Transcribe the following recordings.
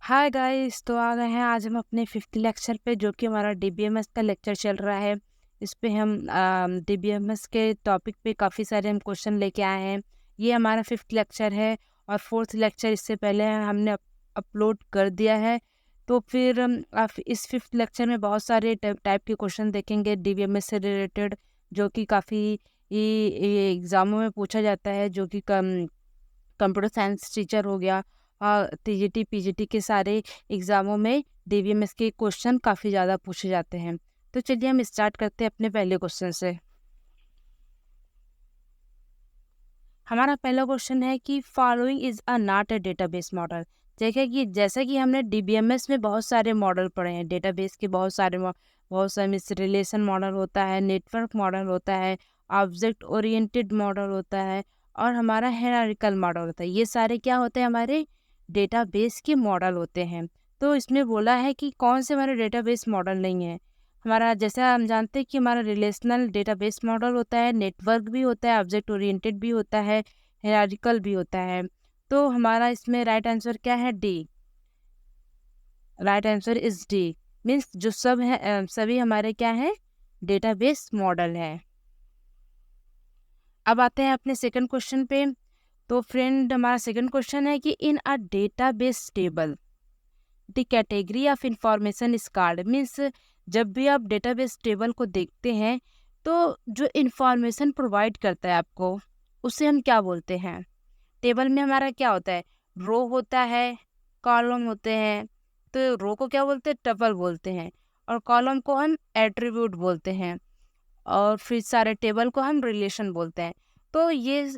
Hi guys, तो आ गए हैं आज हम अपने फिफ्थ लेक्चर पे, जो कि हमारा डीबीएमएस का लेक्चर चल रहा है। इस पे हम डीबीएमएस के टॉपिक पे काफ़ी सारे हम क्वेश्चन लेके आए हैं। ये हमारा फिफ्थ लेक्चर है और फोर्थ लेक्चर इससे पहले हमने अपलोड कर दिया है। तो फिर आप इस फिफ्थ लेक्चर में बहुत सारे टाइप के क्वेश्चन देखेंगे डीबीएमएस से रिलेटेड, जो कि काफ़ी ये एग्ज़ामों में पूछा जाता है, जो कि कंप्यूटर साइंस टीचर हो गया, टीजीटी पीजीटी के सारे एग्जामों में डीबीएमएस के क्वेश्चन काफ़ी ज़्यादा पूछे जाते हैं। तो चलिए हम स्टार्ट करते हैं अपने पहले क्वेश्चन से। हमारा पहला क्वेश्चन है कि following is a not a database model. देखिए कि जैसा कि हमने डीबीएमएस में बहुत सारे मॉडल पढ़े हैं, डेटाबेस के बहुत सारे मिस रिलेशन मॉडल होता है, नेटवर्क मॉडल होता है, ऑब्जेक्ट ओरिएंटेड मॉडल होता है और हमारा हायरार्किकल मॉडल होता है। ये सारे क्या होते हैं, हमारे डेटाबेस के मॉडल होते हैं। तो इसमें बोला है कि कौन से हमारे डेटाबेस मॉडल नहीं है। हमारा जैसा हम जानते हैं कि हमारा रिलेशनल डेटाबेस मॉडल होता है, नेटवर्क भी होता है, ऑब्जेक्ट ओरिएंटेड भी होता है, हायरार्किकल भी होता है। तो हमारा इसमें राइट आंसर क्या है? D. Right answer is D. Means जो सब है सभी हमारे क्या है, डेटाबेस मॉडल है। अब आते हैं अपने सेकंड क्वेश्चन पे। तो फ्रेंड, हमारा सेकंड क्वेश्चन है कि in a database table the category of information is called. Means जब भी आप डेटाबेस टेबल को देखते हैं तो जो इंफॉर्मेशन प्रोवाइड करता है आपको, उसे हम क्या बोलते हैं? टेबल में हमारा क्या होता है? रो होता है, कॉलम होते हैं। तो रो को क्या बोलते हैं? टपल बोलते हैं। और कॉलम को हम एट्रीब्यूट बोलते हैं। और फिर सारे टेबल को हम रिलेशन बोलते हैं। तो ये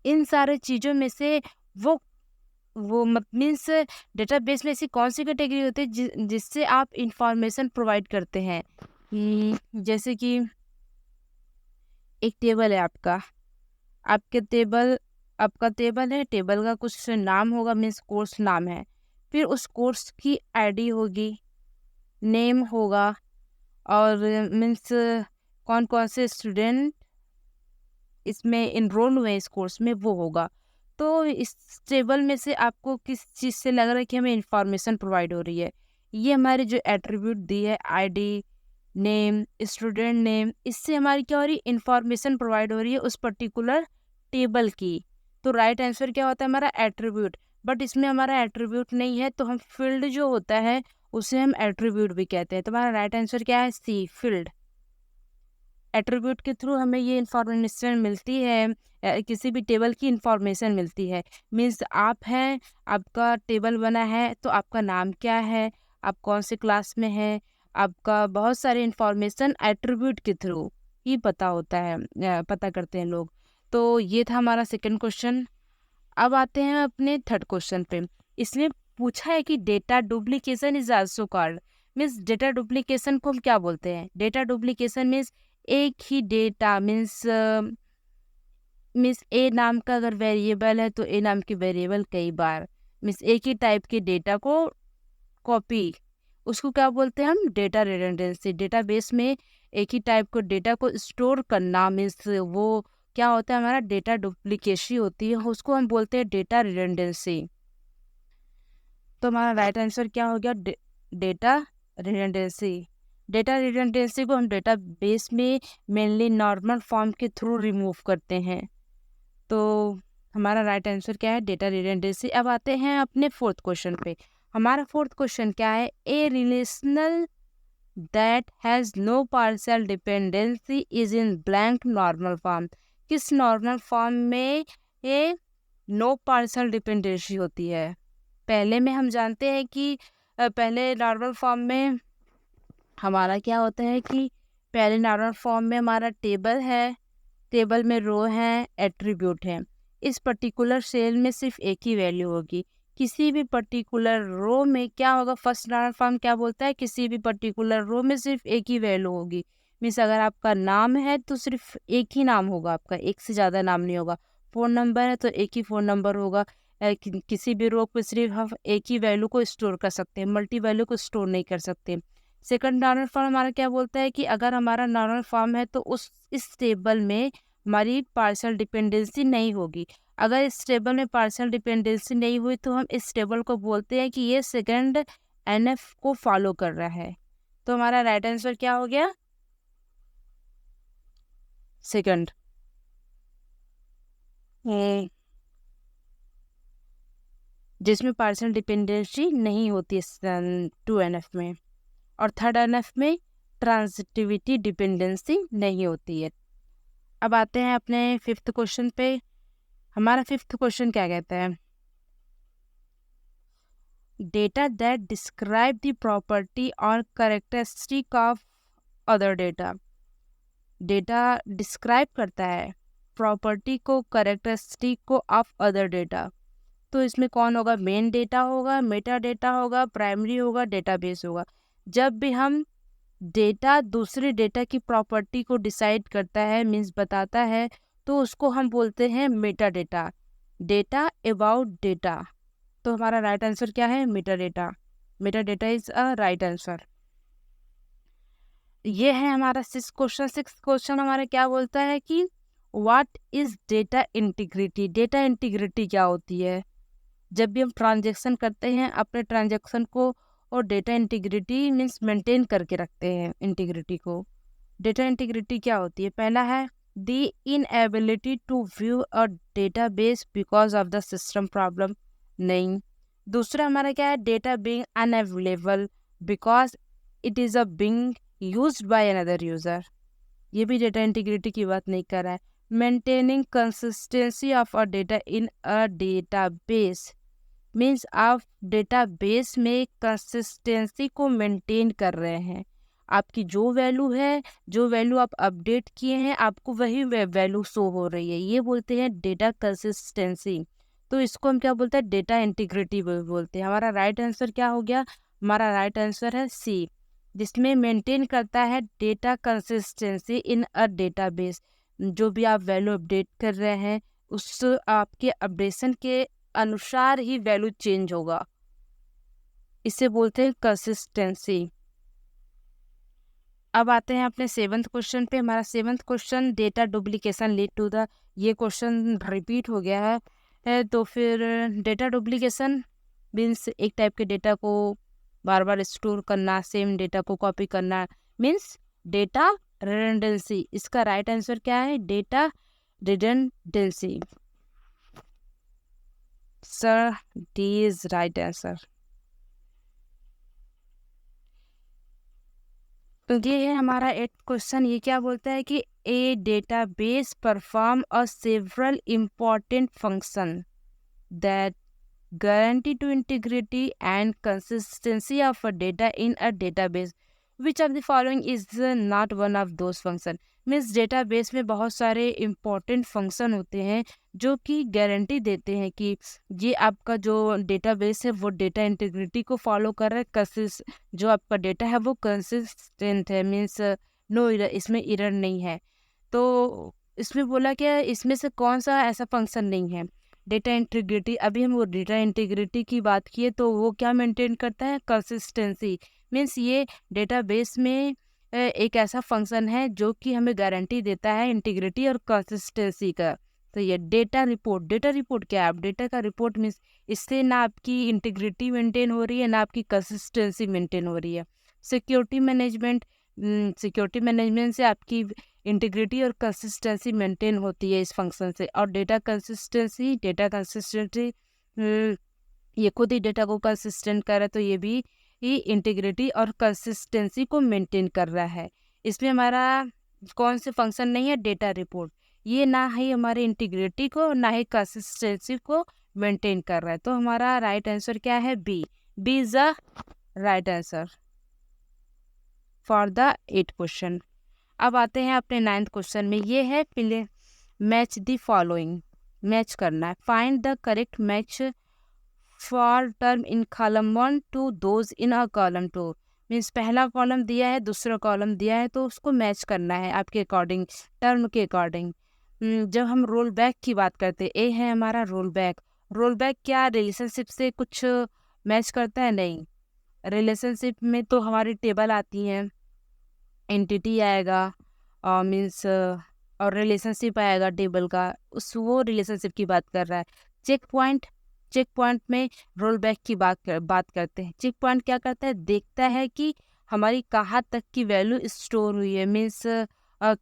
इन सारे चीज़ों में से वो मीन्स डेटाबेस में ऐसी कौन सी कैटेगरी होती है जिससे आप इंफॉर्मेशन प्रोवाइड करते हैं? जैसे कि एक टेबल है आपका, आपका टेबल है, टेबल का कुछ नाम होगा, मीन्स कोर्स नाम है। फिर उस कोर्स की आईडी होगी, नेम होगा, और मीन्स कौन कौन से स्टूडेंट इसमें इनरोल हुए इस कोर्स में, वो होगा। तो इस टेबल में से आपको किस चीज़ से लग रहा है कि हमें इंफॉर्मेशन प्रोवाइड हो रही है? ये हमारी जो एट्रीब्यूट दी है, आईडी, नेम, स्टूडेंट नेम, इससे हमारी क्या हो रही है? इंफॉर्मेशन प्रोवाइड हो रही है उस पर्टिकुलर टेबल की। तो राइट आंसर क्या होता है? हमारा एट्रीब्यूट। बट इसमें हमारा एट्रीब्यूट नहीं है, तो हम फील्ड जो होता है उसे हम एट्रीब्यूट भी कहते हैं। तो हमारा राइट आंसर क्या है? सी, फील्ड। एट्रीब्यूट के थ्रू हमें ये इंफॉर्मेशन मिलती है, किसी भी टेबल की इंफॉर्मेशन मिलती है। मीन्स आप हैं, आपका टेबल बना है, तो आपका नाम क्या है, आप कौन से क्लास में हैं, आपका बहुत सारे इंफॉर्मेशन एट्रीब्यूट के थ्रू ही पता होता है, पता करते हैं लोग। तो ये था हमारा सेकंड क्वेश्चन। अब आते हैं अपने थर्ड क्वेश्चन पे। इसमें पूछा है कि data duplication is also called. Means data duplication को हम क्या बोलते हैं? डेटा डुप्लीकेशन मीन्स एक ही डेटा, मीन्स ए नाम का अगर वेरिएबल है तो ए नाम की वेरिएबल कई बार, मीन्स एक ही टाइप के डेटा को कॉपी, उसको क्या बोलते हैं हम? Data redundancy. डेटाबेस में एक ही टाइप को डेटा को स्टोर करना, मीन्स वो क्या होता है? हमारा डेटा डुप्लीकेसी होती है, उसको हम बोलते हैं डेटा रिडंडेंसी। तो हमारा राइट आंसर क्या हो गया? Data redundancy. डेटा रिडंडेंसी को हम डेटाबेस में मेनली नॉर्मल फॉर्म के थ्रू रिमूव करते हैं। तो हमारा राइट आंसर क्या है? Data redundancy. अब आते हैं अपने फोर्थ क्वेश्चन पे। हमारा फोर्थ क्वेश्चन क्या है? A relational that has no partial dependency is in blank normal form. किस नॉर्मल फॉर्म में ये नो पार्शियल डिपेंडेंसी होती है? पहले में हम जानते हैं कि पहले नॉर्मल फॉर्म में हमारा क्या होता है कि पहले नॉर्मल फॉर्म में हमारा टेबल है, टेबल में रो है, एट्रीब्यूट है। इस पर्टिकुलर सेल में सिर्फ एक ही वैल्यू होगी। किसी भी पर्टिकुलर रो में क्या होगा? फर्स्ट नॉर्मल फॉर्म क्या बोलता है? किसी भी पर्टिकुलर रो में सिर्फ एक ही वैल्यू होगी। मीन्स अगर आपका नाम है तो सिर्फ एक ही नाम होगा आपका, एक से ज़्यादा नाम नहीं होगा। फ़ोन नंबर है तो एक ही फ़ोन नंबर होगा। किसी भी रो पे सिर्फ हम एक ही वैल्यू को स्टोर कर सकते हैं, मल्टी वैल्यू को स्टोर नहीं कर सकते। सेकंड नॉर्मल फॉर्म हमारा क्या बोलता है कि अगर हमारा नॉर्मल फॉर्म है तो उस इस टेबल में हमारी पार्शियल डिपेंडेंसी नहीं होगी। अगर इस टेबल में पार्शियल डिपेंडेंसी नहीं हुई तो हम इस टेबल को बोलते हैं कि ये सेकंड एनएफ को फॉलो कर रहा है। तो हमारा राइट आंसर क्या हो गया? सेकंड। जिसमें पार्शियल डिपेंडेंसी नहीं होती 2NF में, और 3rd NF में ट्रांजिटिविटी डिपेंडेंसी नहीं होती है। अब आते हैं अपने 5th क्वेश्चन पे। हमारा 5th क्वेश्चन क्या कहता है? Data that describe the property और characteristic of other data. Data describe करता है प्रॉपर्टी को, कैरेक्टरिस्टिक को ऑफ अदर डेटा। तो इसमें कौन होगा? मेन डेटा होगा, मेटा डेटा होगा, प्राइमरी होगा, डेटाबेस होगा। जब भी हम डेटा दूसरे डेटा की प्रॉपर्टी को डिसाइड करता है, मीन्स बताता है, तो उसको हम बोलते हैं Meta data, data about data. तो हमारा राइट आंसर क्या है? Meta data. Meta data is a right answer. ये है हमारा 6th क्वेश्चन। 6th क्वेश्चन हमारा क्या बोलता है कि what is data integrity. Data integrity क्या होती है? जब भी हम ट्रांजैक्शन करते हैं अपने ट्रांजैक्शन को, और डेटा इंटीग्रिटी मीन्स मेंटेन करके रखते हैं इंटीग्रिटी को। डेटा इंटीग्रिटी क्या होती है? पहला है the inability to view a database because of the system problem. नहीं। दूसरा हमारा क्या है? Data being unavailable because it is a being used by another user. ये भी डेटा इंटीग्रिटी की बात नहीं कर रहा है। Maintaining consistency of a data in a database means आप डेटाबेस में कंसिस्टेंसी को मेंटेन कर रहे हैं। आपकी जो वैल्यू है, जो वैल्यू आप अपडेट किए हैं, आपको वही वैल्यू शो हो रही है। ये बोलते हैं डेटा कंसिस्टेंसी। तो इसको हम क्या बोलते हैं? डेटा इंटीग्रिटी बोलते हैं। हमारा राइट आंसर क्या हो गया? हमारा राइट आंसर है सी, जिसमें मेंटेन करता है data consistency in a database. जो भी आप वैल्यू अपडेट कर रहे हैं, उस आपके अपडेशन के अनुसार ही वैल्यू चेंज होगा। इसे बोलते हैं कंसिस्टेंसी। अब आते हैं अपने 7th क्वेश्चन पे। हमारा 7th question data duplication lead to the. ये क्वेश्चन रिपीट हो गया है। तो फिर डेटा डुप्लीकेशन मीन्स एक टाइप के डेटा को बार बार स्टोर करना, सेम डेटा को कॉपी करना, मीन्स डेटा रिडंडेंसी। इसका राइट आंसर क्या है? Data redundancy. Sir, D is right answer. तो ये है हमारा 8th क्वेश्चन। ये क्या बोलता है कि a database perform a several important function that guarantee to integrity and consistency of a data in a database. Which of the following is not one of those function? Means database में बहुत सारे important function होते हैं जो कि guarantee देते हैं कि ये आपका जो डेटाबेस है वो डेटा इंटीग्रिटी को फॉलो कर रहा है, जो आपका डेटा है वो कंसिस्टेंट है, मीन्स नो इरर, इसमें इरर नहीं है। तो इसमें बोला क्या, इसमें से कौन सा ऐसा फंक्शन नहीं है? Data integrity. अभी हम वो डेटा इंटीग्रिटी की बात किए तो वो क्या मेंटेन करता है? कंसिस्टेंसी। मीन्स ये डेटाबेस में एक ऐसा फंक्शन है जो कि हमें गारंटी देता है इंटीग्रिटी और कंसिस्टेंसी का। तो ये डेटा रिपोर्ट। डेटा रिपोर्ट क्या है? आप डेटा का रिपोर्ट मीन्स इससे ना आपकी इंटीग्रिटी मेंटेन हो रही है, ना आपकी कंसिस्टेंसी मेंटेन हो रही है। Security management. सिक्योरिटी मैनेजमेंट से आपकी इंटीग्रिटी और कंसिस्टेंसी मेंटेन होती है इस फंक्शन से। और डेटा कंसिस्टेंसी ये खुद ही डेटा को कंसिस्टेंट कर रहा है, तो ये भी इंटीग्रिटी और कंसिस्टेंसी को मेंटेन कर रहा है। इसमें हमारा कौन से फंक्शन नहीं है? Data report. ये ना ही हमारे इंटीग्रिटी को ना ही कंसिस्टेंसी को मेंटेन कर रहा है। तो हमारा राइट आंसर क्या है? B. B is the right answer for the 8th question. अब आते हैं अपने 9th क्वेश्चन में। ये है play match the following. Match करना है। Find the correct match for term in column 1 to those in a column 2। Means पहला कॉलम दिया है, दूसरा कॉलम दिया है, तो उसको मैच करना है आपके अकॉर्डिंग, टर्म के अकॉर्डिंग। जब हम रोल बैक की बात करते हैं, ए है हमारा रोल बैक। रोल बैक क्या रिलेशनशिप से कुछ मैच करता है? नहीं। रिलेशनशिप में तो हमारी टेबल आती हैं, एंटिटी आएगा, मीन्स और रिलेशनशिप आएगा टेबल का, उस वो रिलेशनशिप की बात कर रहा है। चेक पॉइंट, चेक पॉइंट में रोल बैक की बात करते हैं। चेक पॉइंट क्या करता है, देखता है कि हमारी कहाँ तक की वैल्यू स्टोर हुई है, मीन्स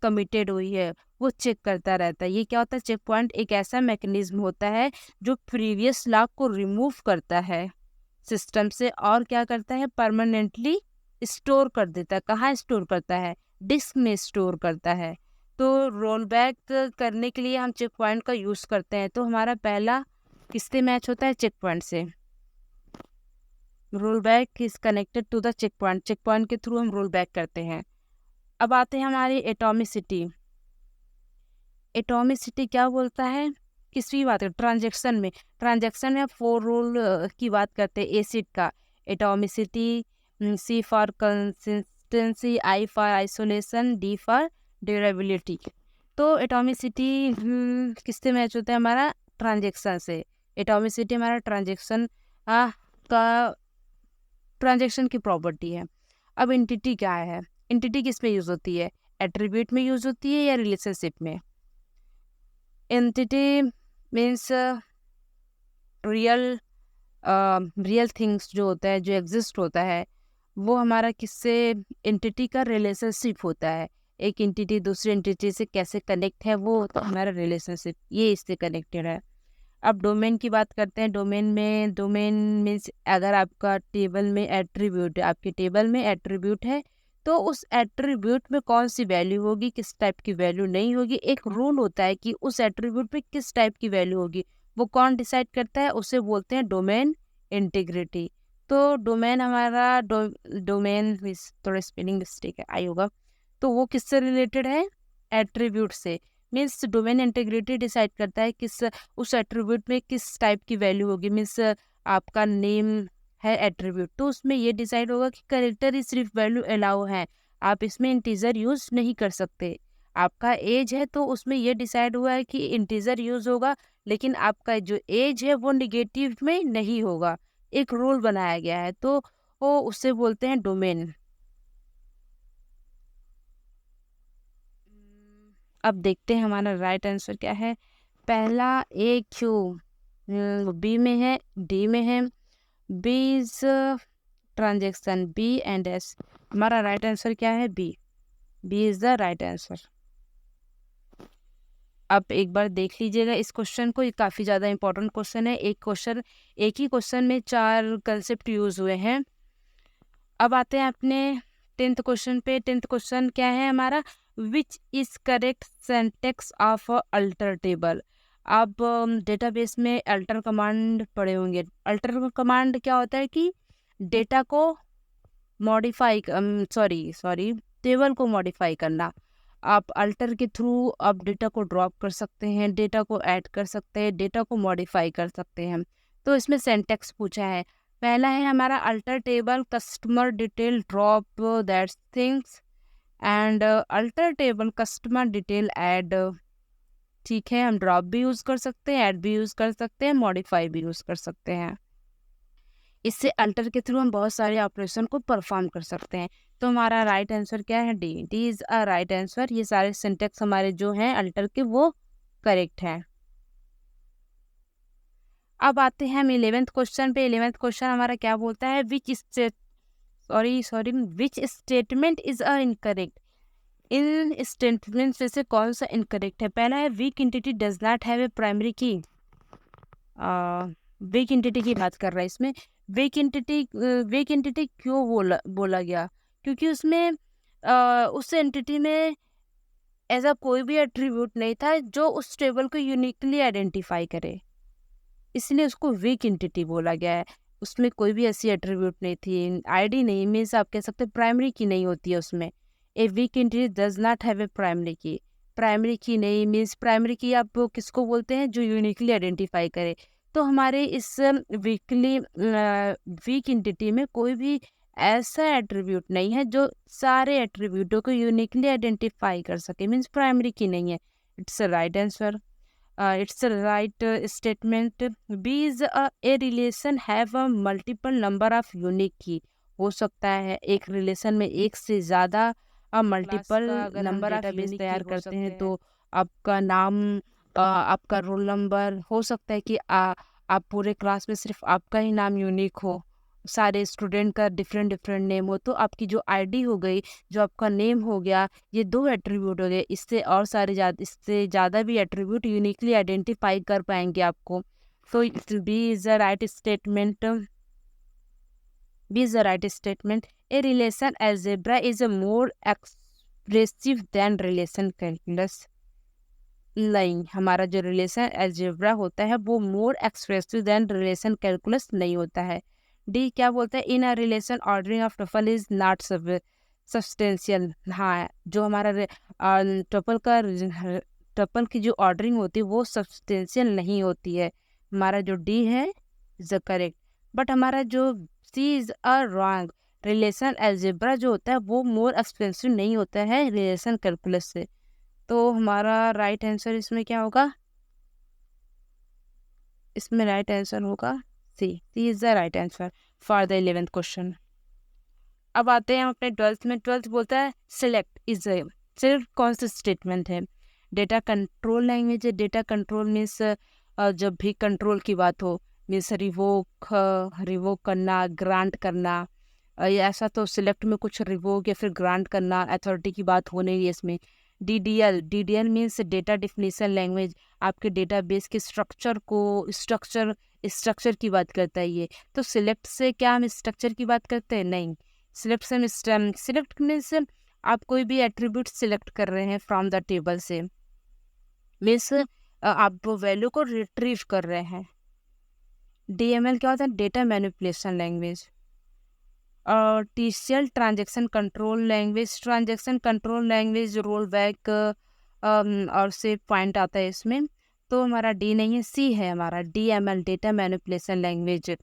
कमिटेड हुई है, वो चेक करता रहता है। ये क्या होता है, चेक पॉइंट एक ऐसा मैकेनिज्म होता है जो प्रीवियस लॉग को रिमूव करता है सिस्टम से, और क्या करता है, परमानेंटली स्टोर कर देता है। कहाँ स्टोर करता है, डिस्क में स्टोर करता है। तो रोल बैक करने के लिए हम चेक पॉइंट का यूज़ करते हैं। तो हमारा पहला किससे मैच होता है, चेक पॉइंट से। Roll back is connected to the check point, check point के थ्रू हम रोल बैक करते हैं। अब आते हैं हमारी एटॉमिसिटी। एटॉमिसिटी क्या बोलता है, किसकी बात है, ट्रांजेक्शन में 4 रूल की बात करते हैं एसिड का। Atomicity, C for consistency, I for isolation, D for durability. तो एटॉमिसिटी किससे मैच होता है, हमारा ट्रांजेक्शन से। एटॉमिसिटी हमारा ट्रांजेक्शन की प्रॉपर्टी है। अब एंटिटी क्या है, एंटिटी किस में यूज होती है, एट्रीब्यूट में यूज होती है या रिलेशनशिप में। एंटिटी मीन्स रियल थिंग्स जो होता है, जो एग्जिस्ट होता है, वो हमारा किससे, एंटिटी का रिलेशनशिप होता है। एक एंटिटी दूसरी एंटिटी से कैसे कनेक्ट है, वो होता है हमारा रिलेशनशिप, ये इससे कनेक्टेड है। अब डोमेन की बात करते हैं। डोमेन मीन्स अगर आपका टेबल में एट्रीब्यूट है, आपके टेबल में एट्रीब्यूट है, तो उस एट्रीब्यूट में कौन सी वैल्यू होगी, किस टाइप की वैल्यू नहीं होगी, एक रूल होता है कि उस एट्रीब्यूट पे किस टाइप की वैल्यू होगी, वो कौन डिसाइड करता है, उसे बोलते हैं डोमेन इंटीग्रिटी। तो डोमेन हमारा डोमेन थोड़ा स्पेलिंग मिस्टेक है आई होगा, तो वो किससे रिलेटेड है, एट्रीब्यूट से। मीन्स डोमेन इंटीग्रिटी डिसाइड करता है किस उस एट्रीब्यूट में किस टाइप की वैल्यू होगी। मीन्स आपका नेम है एट्रीब्यूट, तो उसमें ये डिसाइड होगा कि कैरेक्टर ही सिर्फ वैल्यू अलाउ है, आप इसमें इंटीजर यूज नहीं कर सकते। आपका एज है तो उसमें ये डिसाइड हुआ है कि इंटीजर यूज होगा, लेकिन आपका जो एज है वो निगेटिव में नहीं होगा, एक रूल बनाया गया है, तो वो उससे बोलते हैं डोमेन। अब देखते हैं हमारा राइट आंसर क्या है। पहला ए क्यू बी में है, डी में है। B is transaction, B and S. हमारा राइट आंसर क्या है, B is the right answer. अब एक बार देख लीजिएगा इस क्वेश्चन को, ये काफ़ी ज़्यादा इंपॉर्टेंट क्वेश्चन है। एक ही क्वेश्चन में 4 कंसेप्ट यूज हुए हैं। अब आते हैं अपने 10th क्वेश्चन पे। 10th क्वेश्चन क्या है हमारा, which is correct syntax of alter table. आप डेटाबेस में अल्टर कमांड पढ़े होंगे। अल्टर कमांड क्या होता है कि डेटा को मॉडिफाई, सॉरी टेबल को मॉडिफाई करना। आप अल्टर के थ्रू आप डेटा को ड्रॉप कर सकते हैं, डेटा को ऐड कर सकते हैं, डेटा को मॉडिफाई कर सकते हैं। तो इसमें सिंटैक्स पूछा है। पहला है हमारा alter table customer detail drop that's things, and alter table customer detail add. ठीक है, हम ड्रॉप भी यूज़ कर सकते हैं, ऐड भी यूज़ कर सकते हैं, मॉडिफाई भी यूज़ कर सकते हैं। इससे अल्टर के थ्रू हम बहुत सारे ऑपरेशन को परफॉर्म कर सकते हैं। तो हमारा राइट आंसर क्या है, D is a right answer. ये सारे सिंटेक्स हमारे जो हैं अल्टर के, वो करेक्ट हैं। अब आते हैं हम 11th क्वेश्चन पे। 11th क्वेश्चन हमारा क्या बोलता है, which statement is a incorrect. In statement में से कौन सा इनकरेक्ट है। पहला है week entity does not have a primary की। वीक एंटिटी की बात कर रहा है इसमें। वीक एंटिटी क्यों बोला गया, क्योंकि उसमें उस एंटिटी में ऐसा कोई भी एट्रीब्यूट नहीं था जो उस टेबल को यूनिकली आइडेंटिफाई करे, इसलिए उसको वीक एंटिटी बोला गया है। उसमें कोई भी ऐसी एट्रीब्यूट नहीं थी, आईडी नहीं, मीन्स आप कह सकते प्राइमरी की नहीं होती है उसमें। A weak entity does not have a primary key. Primary key नहीं मीन्स प्राइमरी की आप किसको बोलते हैं, जो यूनिकली आइडेंटिफाई करे। तो हमारे इस वीक एंटिटी में कोई भी ऐसा एट्रीब्यूट नहीं है जो सारे एट्रीब्यूटों को यूनिकली आइडेंटिफाई कर सके, मीन्स प्राइमरी की नहीं है। It's a right answer, it's a right statement. B is a relation have a multiple number of unique key। हो सकता है एक रिलेशन में एक से ज़्यादा मल्टीपल नंबर ऑफ यूनिक तैयार करते हैं, तो आपका नाम, आपका रोल नंबर। हो सकता है कि आप पूरे क्लास में सिर्फ आपका ही नाम यूनिक हो, सारे स्टूडेंट का डिफरेंट डिफरेंट नेम हो। तो आपकी जो आईडी हो गई, जो आपका नेम हो गया, ये 2 एट्रीब्यूट हो गए। इससे ज़्यादा भी एट्रीब्यूट यूनिकली आइडेंटिफाई कर पाएंगे आपको। So B is the right statement. B is the right statement. A relation algebra is a more expressive than relation calculus. नहीं, हमारा जो रिलेशन अलजेब्रा होता है वो more expressive than relation calculus नहीं होता है। डी क्या बोलता है, in a relation ordering of tuple is not substantial. हाँ, जो हमारा टपल की जो ऑर्डरिंग होती है वो सब्सटेंशियल नहीं होती है। हमारा जो डी है इज द करेक्ट। बट हमारा जो C is a wrong. Relation algebra जो होता है वो मोर एक्सपेंसिव नहीं होता है रिलेशन कैलकुलस से। तो हमारा राइट आंसर इसमें क्या होगा, इसमें राइट आंसर होगा C is the right answer for the 11th question. अब आते हैं हम अपने 12th में। 12th बोलता है सिलेक्ट इज सिर्फ कौन सा स्टेटमेंट है, डेटा कंट्रोल लैंग्वेज है। डेटा कंट्रोल मीन्स जब भी कंट्रोल की बात हो, मीन्स रिवोक करना, ग्रांट करना, ऐसा तो सिलेक्ट में कुछ रिवोक या फिर ग्रांट करना अथॉरिटी की बात हो नहीं है इसमें। DDL means data definition language, आपके डेटाबेस के स्ट्रक्चर की बात करता है ये। तो सिलेक्ट से क्या हम स्ट्रक्चर की बात करते हैं, नहीं। सिलेक्ट मीन्स आप कोई भी एट्रीब्यूट सिलेक्ट कर रहे हैं फ्रॉम द टेबल से, मीन्स आप वैल्यू को रिट्रीव कर रहे हैं। डीएमएल क्या होता है, डेटा मैनिपुलेशन लैंग्वेज। और TCL transaction control language roll back और से पॉइंट आता है इसमें। तो हमारा डी नहीं है, सी है हमारा डीएमएल, डेटा मैनिपुलेशन लैंग्वेज।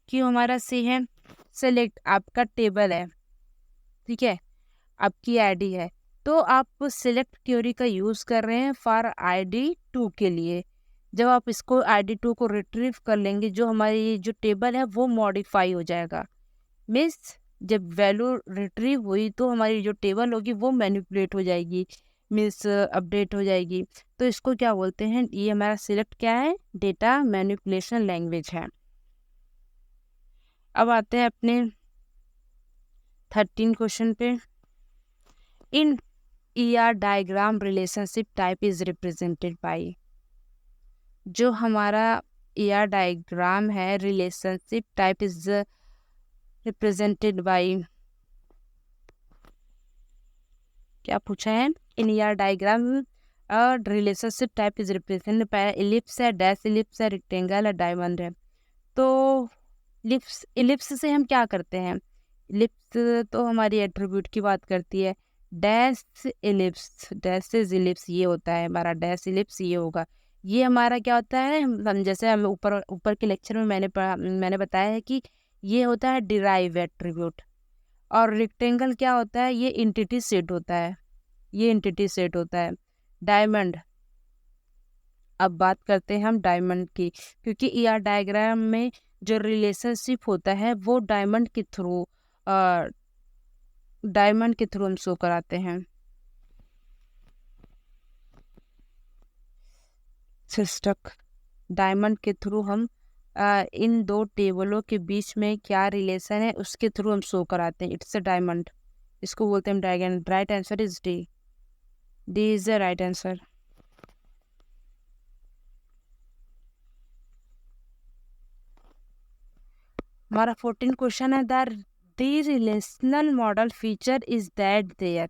क्यों हमारा सी है, सेलेक्ट आपका टेबल है, ठीक है, आपकी आईडी है, तो आप सिलेक्ट क्वेरी का यूज़ कर रहे हैं फॉर ID2 के लिए। जब आप इसको ID2 को रिट्रीव कर लेंगे, जो हमारी जो टेबल है वो मॉडिफाई हो जाएगा। मीन्स जब वैल्यू रिट्रीव हुई तो हमारी जो टेबल होगी वो मैनिपुलेट हो जाएगी, मीन्स अपडेट हो जाएगी। तो इसको क्या बोलते हैं, ये हमारा सिलेक्ट क्या है, डेटा मैनिपुलेशन लैंग्वेज है। अब आते हैं अपने 13 क्वेश्चन पे। इन ER diagram relationship type is represented by. जो हमारा ER डायग्राम है relationship type is represented by, क्या पूछा है, इन ER diagram relationship type is represented by ellipse है, डैश इलिप्स है, रेक्टेंगल है, डायमंड है। तो इलिप्स से हम क्या करते हैं, इलिप्स तो हमारी एट्रीब्यूट की बात करती है। डैश इलिप्स ये होता है हमारा, डैश इलिप्स ये होगा। ये हमारा क्या होता है, हम जैसे हम ऊपर के लेक्चर में मैंने बताया है कि ये होता है डिराइव एट्रीब्यूट। और रेक्टेंगल क्या होता है, ये एंटिटी सेट होता है, ये एंटिटी सेट होता है। डायमंड, अब बात करते हैं हम डायमंड की, क्योंकि ER डायग्राम में जो रिलेशनशिप होता है वो डायमंड के थ्रू हम शो कराते हैं। सिस्टक डायमंड के थ्रू हम इन दो टेबलों के बीच में क्या रिलेशन है उसके थ्रू हम शो कराते हैं। इट्स अ डायमंड, इसको बोलते हैं diamond. Right answer is D, D is the right answer. हमारा 14 क्वेश्चन है, the relational model feature is that there.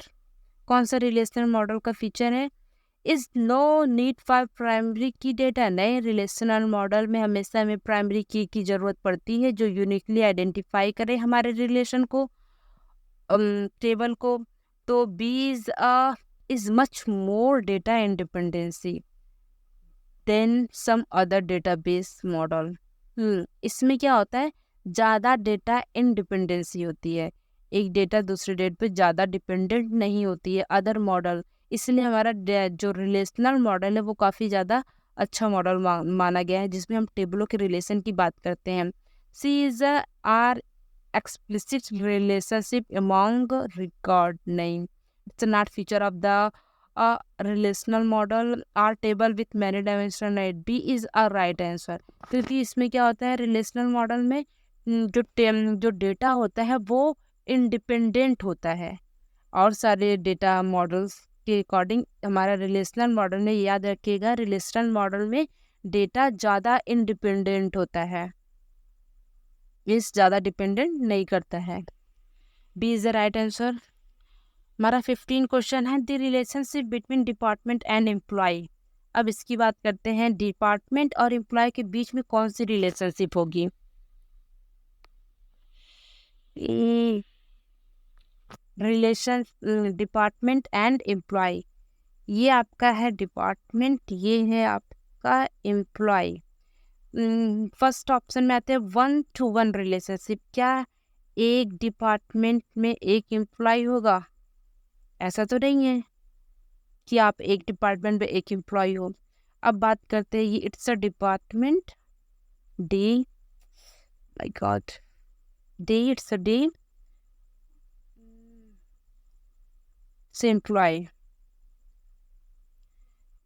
कौन सा रिलेशनल मॉडल का फीचर है, is no need for primary key data. नए रिलेशनल मॉडल में हमेशा हमें प्राइमरी की जरूरत पड़ती है जो यूनिकली आइडेंटिफाई करे हमारे रिलेशन को, टेबल को। तो B is much more data independency than some other database model. इसमें क्या होता है, ज़्यादा डेटा इंडिपेंडेंसी होती है, एक डेटा दूसरे डेटा पे ज़्यादा डिपेंडेंट नहीं होती है अदर मॉडल। इसलिए हमारा जो रिलेशनल मॉडल है वो काफ़ी ज़्यादा अच्छा मॉडल माना गया है, जिसमें हम टेबलों के रिलेशन की बात करते हैं। C is are explicit relationship among record, नहीं, it's not feature of the a relational model or table with many dimension, right? B is a right answer। क्योंकि इसमें क्या होता है, रिलेशनल मॉडल में जो डेटा होता है वो इंडिपेंडेंट होता है और सारे डेटा मॉडल्स के अकॉर्डिंग। हमारा रिलेशनल मॉडल में, याद रखिएगा, रिलेशनल मॉडल में डेटा ज़्यादा इंडिपेंडेंट होता है, मीन्स ज़्यादा डिपेंडेंट नहीं करता है। B is the right answer. हमारा 15 क्वेश्चन है, the relationship between department and employ. अब इसकी बात करते हैं, डिपार्टमेंट और एम्प्लॉय के बीच में कौन सी रिलेशनशिप होगी। रिलेशन डिपार्टमेंट एंड एम्प्लॉय, ये आपका है डिपार्टमेंट, ये है आपका एम्प्लॉय। फर्स्ट ऑप्शन में आते हैं 1-to-1 रिलेशनशिप। क्या एक डिपार्टमेंट में एक एम्प्लॉय होगा? ऐसा तो नहीं है कि आप एक डिपार्टमेंट में एक एम्प्लॉय हो। अब बात करते हैं, ये it's a department, D, my God, D, it's a D से एम्प्लॉय।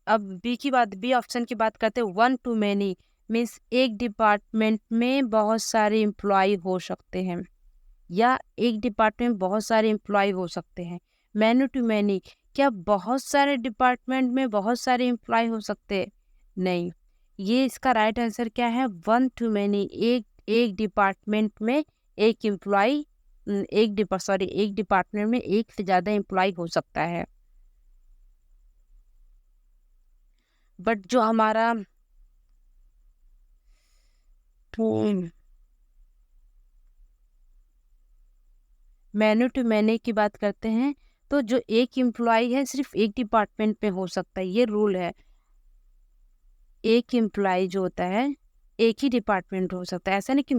अब बी ऑप्शन की बात करते हैं, 1-to-many मीन्स एक डिपार्टमेंट में बहुत सारे एम्प्लॉय हो सकते हैं, या एक डिपार्टमेंट में बहुत सारे एम्प्लॉय हो सकते हैं। मैनी-टू-मैनी, क्या बहुत सारे डिपार्टमेंट में बहुत सारे एम्प्लॉय हो सकते हैं? नहीं। ये इसका राइट आंसर क्या है, 1-to-many, एक डिपार्टमेंट में एक एम्प्लॉय, एक डिपार्टमेंट में एक से ज़्यादा एम्प्लॉय हो सकता है। बट जो हमारा मैन्यू टू मैनी की बात करते हैं, तो जो एक एम्प्लॉय है सिर्फ एक डिपार्टमेंट में हो सकता है, ये रूल है। एक एम्प्लॉय जो होता है एक ही डिपार्टमेंट हो सकता है, ऐसा नहीं कि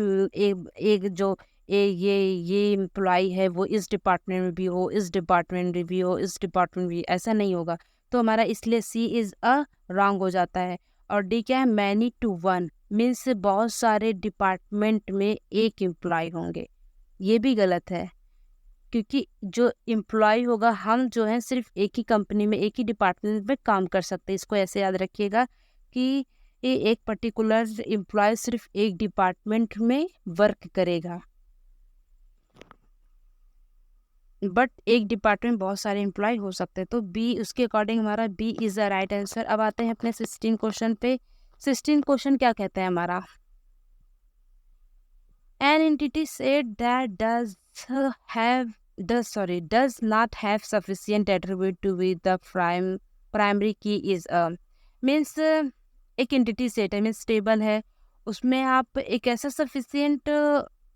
एक जो ये एम्प्लॉय है वो इस डिपार्टमेंट में भी हो, इस डिपार्टमेंट में भी हो, इस डिपार्टमेंट में भी, ऐसा नहीं होगा। तो हमारा इसलिए सी इज़ अ रॉन्ग हो जाता है। और डी क्या है, मैनी टू वन मीन्स बहुत सारे डिपार्टमेंट में एक एम्प्लॉय होंगे, ये भी गलत है। क्योंकि जो एम्प्लॉय होगा, हम जो है सिर्फ एक ही कंपनी में एक ही डिपार्टमेंट में काम कर सकते हैं। इसको ऐसे याद रखिएगा कि ये एक पर्टिकुलर एम्प्लॉय सिर्फ एक डिपार्टमेंट में वर्क करेगा, बट एक डिपार्टमेंट में बहुत सारे एम्प्लॉय हो सकते हैं। तो बी, उसके अकॉर्डिंग हमारा B is the right answer. अब आते हैं अपने 16 क्वेश्चन पे। 16 क्वेश्चन क्या कहता है हमारा, an entity said that does not have sufficient attribute to be the primary key is a means एक एंटिटी सेट है, मीन्स टेबल है, उसमें आप एक ऐसा सफिशियंट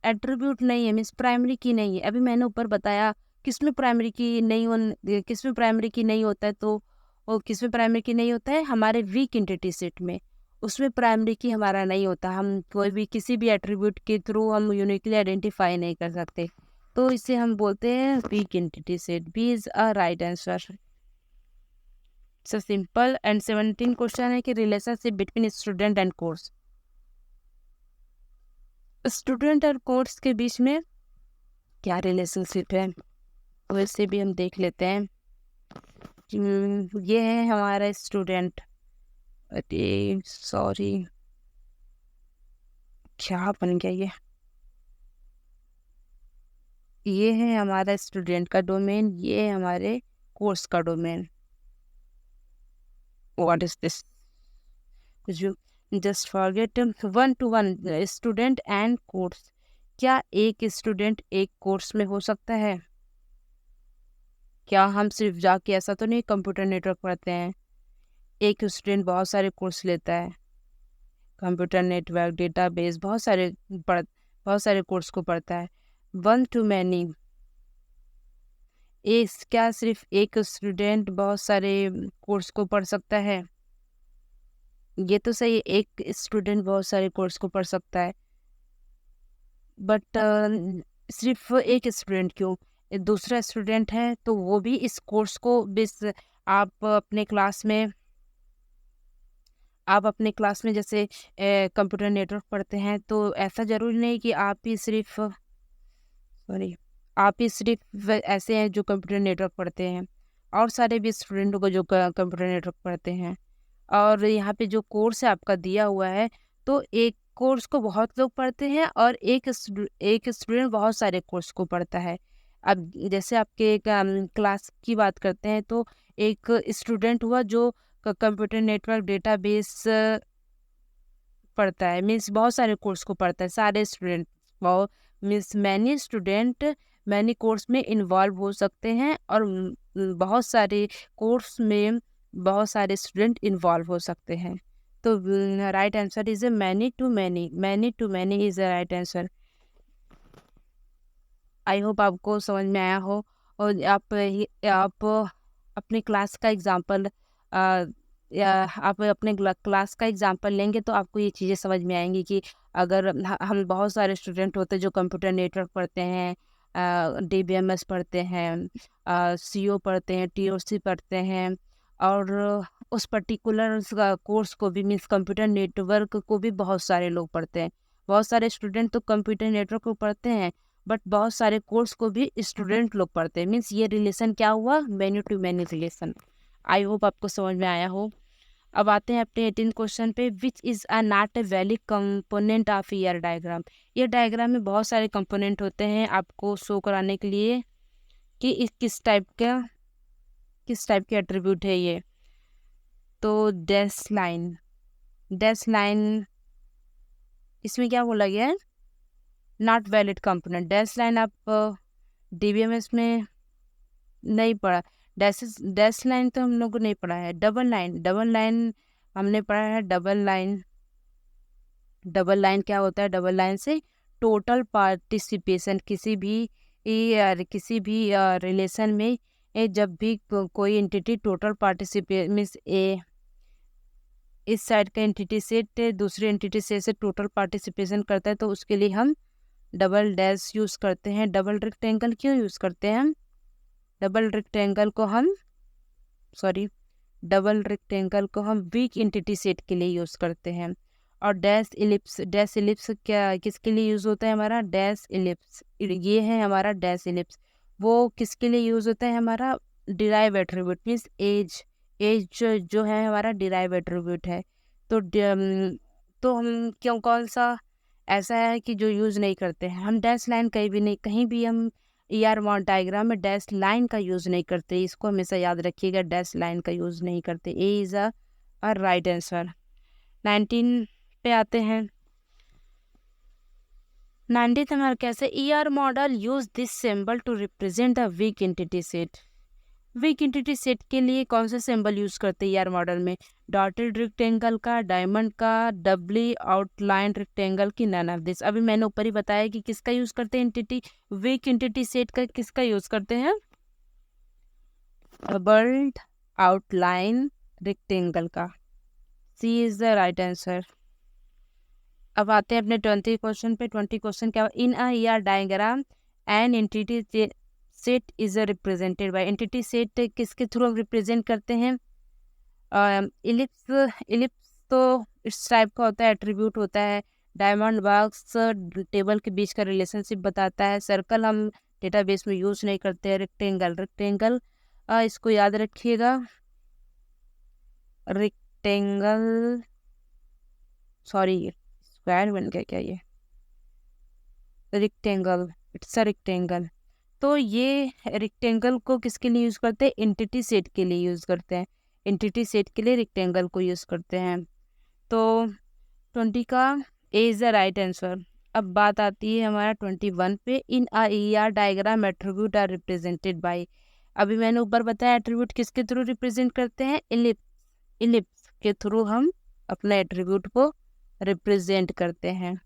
एट्रीब्यूट नहीं है, मीन्स प्राइमरी की नहीं है। अभी मैंने ऊपर बताया किसमें प्राइमरी की नहीं किसमें प्राइमरी की नहीं होता है, तो वो किसमें प्राइमरी की नहीं होता है, हमारे वीक एंटिटी सेट में, उसमें प्राइमरी की हमारा नहीं होता। हम कोई भी किसी भी एट्रीब्यूट के थ्रू हम यूनिकली आइडेंटिफाई नहीं कर सकते, तो इसे हम बोलते हैं weak entity set. B is a right answer. So simple. And 17 question है कि relationship between student and course. Student और कोर्स के बीच में क्या रिलेशनशिप है, वैसे भी हम देख लेते हैं। ये है हमारा स्टूडेंट, अरे सॉरी क्या बन गया ये है हमारा स्टूडेंट का डोमेन, ये है हमारे कोर्स का domain. What is this, just forget. 1-to-1 student and course, क्या एक स्टूडेंट एक कोर्स में हो सकता है? क्या हम सिर्फ जाके, ऐसा तो नहीं कंप्यूटर नेटवर्क पढ़ते हैं, एक स्टूडेंट बहुत सारे कोर्स लेता है, कंप्यूटर नेटवर्क, डेटाबेस, बहुत सारे कोर्स को पढ़ता है। 1-to-many, क्या सिर्फ एक स्टूडेंट बहुत सारे कोर्स को पढ़ सकता है? ये तो सही है, एक स्टूडेंट बहुत सारे कोर्स को पढ़ सकता है, बट सिर्फ एक स्टूडेंट क्यों, दूसरा स्टूडेंट है तो वो भी इस कोर्स को आप अपने क्लास में जैसे कंप्यूटर नेटवर्क पढ़ते हैं, तो ऐसा ज़रूरी नहीं कि आप ही सिर्फ ऐसे हैं जो कंप्यूटर नेटवर्क पढ़ते हैं, और सारे भी स्टूडेंट को जो कंप्यूटर नेटवर्क पढ़ते हैं। और यहाँ पे जो कोर्स है आपका दिया हुआ है, तो एक कोर्स को बहुत लोग पढ़ते हैं और एक स्टूडेंट बहुत सारे कोर्स को पढ़ता है। अब जैसे आपके एक क्लास की बात करते हैं, तो एक स्टूडेंट हुआ जो कंप्यूटर नेटवर्क डेटाबेस पढ़ता है, मीन्स बहुत सारे कोर्स को पढ़ता है। सारे स्टूडेंट बहुत means many student many course में इन्वॉल्व हो सकते हैं, और बहुत सारे कोर्स में बहुत सारे स्टूडेंट इन्वॉल्व हो सकते हैं। तो right answer is many to many is the right answer. I hope आपको समझ में आया हो, और आप अपने क्लास का एग्जाम्पल या आप अपने क्लास का एग्जाम्पल लेंगे तो आपको ये चीज़ें समझ में आएंगी कि अगर हम बहुत सारे स्टूडेंट होते हैं जो कंप्यूटर नेटवर्क पढ़ते हैं, DBMS पढ़ते हैं, CO पढ़ते हैं, TOC पढ़ते हैं, और उस पर्टिकुलर कोर्स को भी मीन्स कंप्यूटर नेटवर्क को भी बहुत सारे लोग पढ़ते हैं। बहुत सारे स्टूडेंट तो कंप्यूटर नेटवर्क को पढ़ते हैं, बट बहुत सारे कोर्स को भी स्टूडेंट लोग पढ़ते हैं। मीन्स ये रिलेशन क्या हुआ, many to many relation. I hope आपको समझ में आया हो। अब आते हैं अपने 18 क्वेश्चन पे। Which is a not a valid component of year diagram. ये डायग्राम में बहुत सारे कंपोनेंट होते हैं आपको शो कराने के लिए कि इस किस टाइप के एट्रीब्यूट है ये। तो डैश लाइन इसमें क्या बोला गया है, not valid component. Dash line आप DBMS में नहीं पढ़ा। डैश लाइन तो हम लोग को नहीं पढ़ा है। डबल लाइन हमने पढ़ा है। डबल लाइन क्या होता है, डबल लाइन से टोटल पार्टिसिपेशन किसी भी रिलेशन में जब भी कोई एंटिटी टोटल पार्टिसिपेट मीन्स इस साइड का एंटिटी सेट दूसरी एंटिटी सेट से टोटल पार्टिसिपेशन करता है, तो उसके लिए हम डबल डैश यूज़ करते हैं। डबल रेक्टेंगल क्यों यूज़ करते हैं हम? डबल रेक्टेंगल को हम वीक एंटिटी सेट के लिए यूज़ करते हैं। और डैश इलिप्स क्या किसके लिए यूज़ होता है हमारा? डैश इलिप्स, ये है हमारा डैश इलिप्स। वो किसके लिए यूज़ होता है हमारा? डिराइव एट्रीब्यूट मीन्स एज जो है हमारा डिराइव एट्रीब्यूट है। तो हम कौन सा ऐसा है कि जो यूज़ नहीं करते हैं हम? डैश लाइन कहीं भी हम ER डायग्राम में डैश लाइन का यूज़ नहीं करते। इसको हमेशा याद रखिएगा, डैश लाइन का यूज़ नहीं करते। A is a right answer. 19 पे आते हैं। 19th हमारा कैसे ER model use this symbol to represent the weak entity set. Weak entity set के लिए कौन सा सिंबल यूज करते हैं ER मॉडल में? डॉटेड रेक्टेंगल का, डायमंड का, डबली आउटलाइन रेक्टेंगल की, नन ऑफ दिस। अभी मैंने ऊपर ही बताया कि किसका यूज करते हैं वीक एंटिटी सेट का किसका यूज करते हैं? डबल्ड आउटलाइन रेक्टेंगल का। सी इज द राइट आंसर। अब आते हैं अपने 20 क्वेश्चन पे। 20 क्वेश्चन क्या? इन a ER diagram an entity set is represented by. Entity set किसके थ्रू हम रिप्रेजेंट करते हैं? इलिप्स तो इस टाइप का होता है, एट्रीब्यूट होता है। डायमंड बॉक्स टेबल के बीच का रिलेशनशिप बताता है। सर्कल हम डेटाबेस में यूज नहीं करते हैं। रेक्टेंगल इसको याद रखिएगा। रेक्टेंगल सॉरी स्क्वायर बन गया क्या ये? Rectangle, it's a rectangle. तो ये रेक्टेंगल को किसके लिए यूज़ करते हैं? एंटिटी सेट के लिए यूज़ करते हैं। एंटिटी सेट के लिए रेक्टेंगल को यूज़ करते हैं। तो 20 का A is the right answer. अब बात आती है हमारा 21 पे। In a ER diagram attribute are represented by. अभी मैंने ऊपर बताया एट्रीब्यूट किसके थ्रू रिप्रेजेंट करते हैं? इलिप्स के थ्रू हम अपने एट्रीब्यूट को रिप्रेजेंट करते हैं।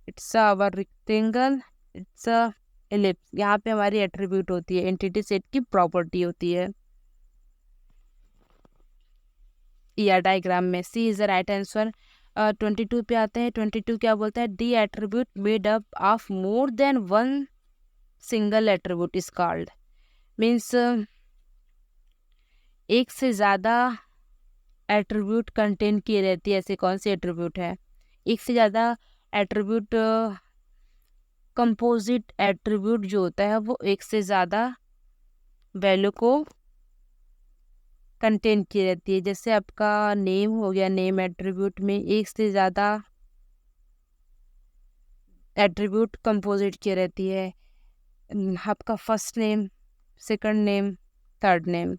It's our rectangle, it's a ellipse. यहाँ पे हमारी एट्रीब्यूट होती है, एंटिटी सेट की प्रॉपर्टी होती है ER डायग्राम में। C is the right answer. 22 पे आते हैं। 22 क्या बोलता है? The attribute made up of more than one single attribute is called. Means एक से ज़्यादा एट्रीब्यूट कंटेन किए रहती है। ऐसे कौन सी एट्रीब्यूट है? एक से ज़्यादा एट्रीब्यूट कंपोजिट एट्रीब्यूट जो होता है वो एक से ज़्यादा वैल्यू को कंटेन की रहती है। जैसे आपका नेम हो गया, नेम एट्रीब्यूट में एक से ज़्यादा एट्रीब्यूट कंपोजिट की रहती है। आपका first name, second name, third name.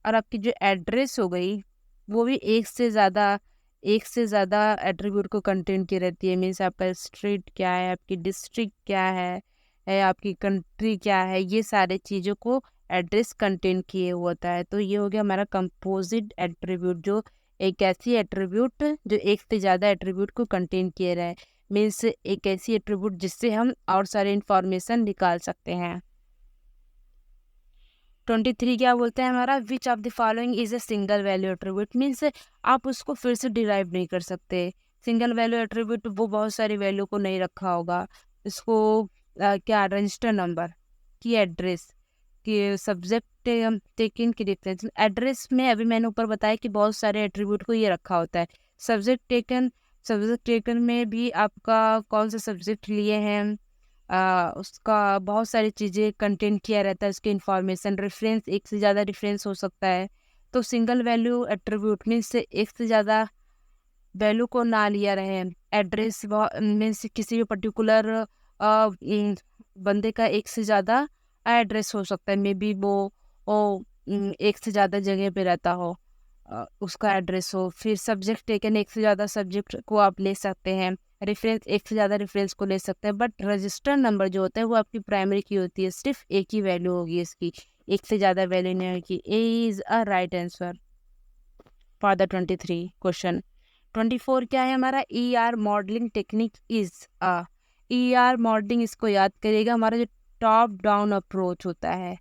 और आपकी जो एड्रेस हो गई वो भी एक से ज़्यादा एट्रीब्यूट को कंटेन की रहती है। मीन्स आपका स्ट्रीट क्या है, आपकी डिस्ट्रिक्ट क्या है आपकी कंट्री क्या है, ये सारे चीज़ों को एड्रेस कंटेन किए हुआ होता है। तो ये हो गया हमारा कंपोजिट एट्रीब्यूट, जो एक ऐसी एट्रीब्यूट जो एक से ज़्यादा एट्रीब्यूट को कंटेन किए रहे। मीन्स एक ऐसी एट्रीब्यूट जिससे हम और सारे इंफॉर्मेशन निकाल सकते हैं। 23 क्या बोलते हैं हमारा, which of the following is a single value attribute. Means आप उसको फिर से डिराइव नहीं कर सकते। सिंगल वैल्यू एट्रीब्यूट वो बहुत सारी वैल्यू को नहीं रखा होगा। इसको क्या रजिस्टर नंबर की एड्रेस कि सब्जेक्ट टेकन की डिफरेंस। एड्रेस में अभी मैंने ऊपर बताया कि बहुत सारे एट्रीब्यूट को ये रखा होता है। सब्जेक्ट टेकन में भी आपका कौन सा सब्जेक्ट लिए हैं, उसका बहुत सारी चीज़ें कंटेंट किया रहता है, उसके इंफॉर्मेशन। रेफरेंस, एक से ज़्यादा रेफरेंस हो सकता है। तो सिंगल वैल्यू एट्रीब्यूट मीन्स से एक से ज़्यादा वैल्यू को ना लिया रहे। एड्रेस मीन्स किसी भी पर्टिकुलर बंदे का एक से ज़्यादा एड्रेस हो सकता है। मे बी वो एक से ज़्यादा जगह पे रहता हो, उसका एड्रेस हो। फिर सब्जेक्ट टेकन, एक से ज़्यादा सब्जेक्ट को आप ले सकते हैं। रेफरेंस, एक से ज़्यादा रेफरेंस को ले सकते हैं। बट रजिस्टर नंबर जो होता है वो आपकी प्राइमरी की होती है, सिर्फ एक ही वैल्यू होगी इसकी, एक से ज़्यादा वैल्यू नहीं होगी। ए is a right answer for the 23 question. 24 क्या है हमारा, E R modelling technique is a. E R modelling, इसको याद करिएगा, हमारा जो टॉप डाउन अप्रोच होता है।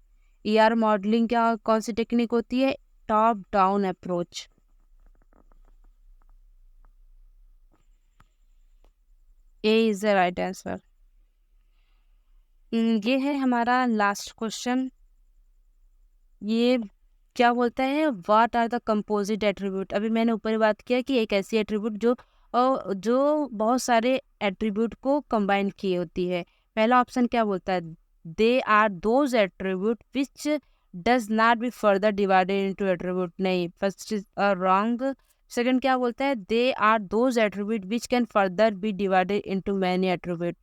ई आर मॉडलिंग क्या, कौन सी टेक्निक होती है, top down approach. A is the right answer. ये है हमारा लास्ट क्वेश्चन। ये क्या बोलता है, what are the composite attribute. अभी मैंने ऊपर ही बात किया कि एक ऐसी एट्रीब्यूट जो बहुत सारे एट्रीब्यूट को कंबाइन किए होती है। पहला ऑप्शन क्या बोलता है, they are those attribute which does not be further divided into attribute. नहीं, फर्स्ट इज रॉन्ग। सेकंड क्या बोलता है, they are those attribute which can further be divided into many attribute.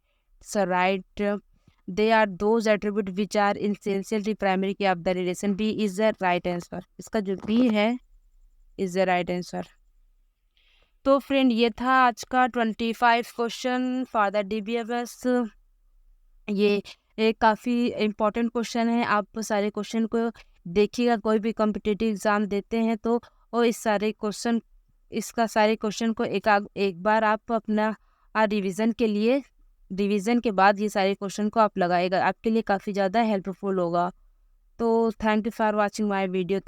So right, they are those attributes which are essentially primary key of the relation। B is the right answer। इसका जो B है is the right answer। तो friend ये था आज का 25 question for the DBFS। ये काफ़ी इम्पोर्टेंट क्वेश्चन है। आप सारे क्वेश्चन को देखिएगा, कोई भी कॉम्पिटिटिव एग्ज़ाम देते हैं तो वो इसका सारे क्वेश्चन को एक बार आप अपना रिवीजन के बाद ये सारे क्वेश्चन को आप लगाएगा, आपके लिए काफ़ी ज़्यादा हेल्पफुल होगा। तो thank you for watching my video.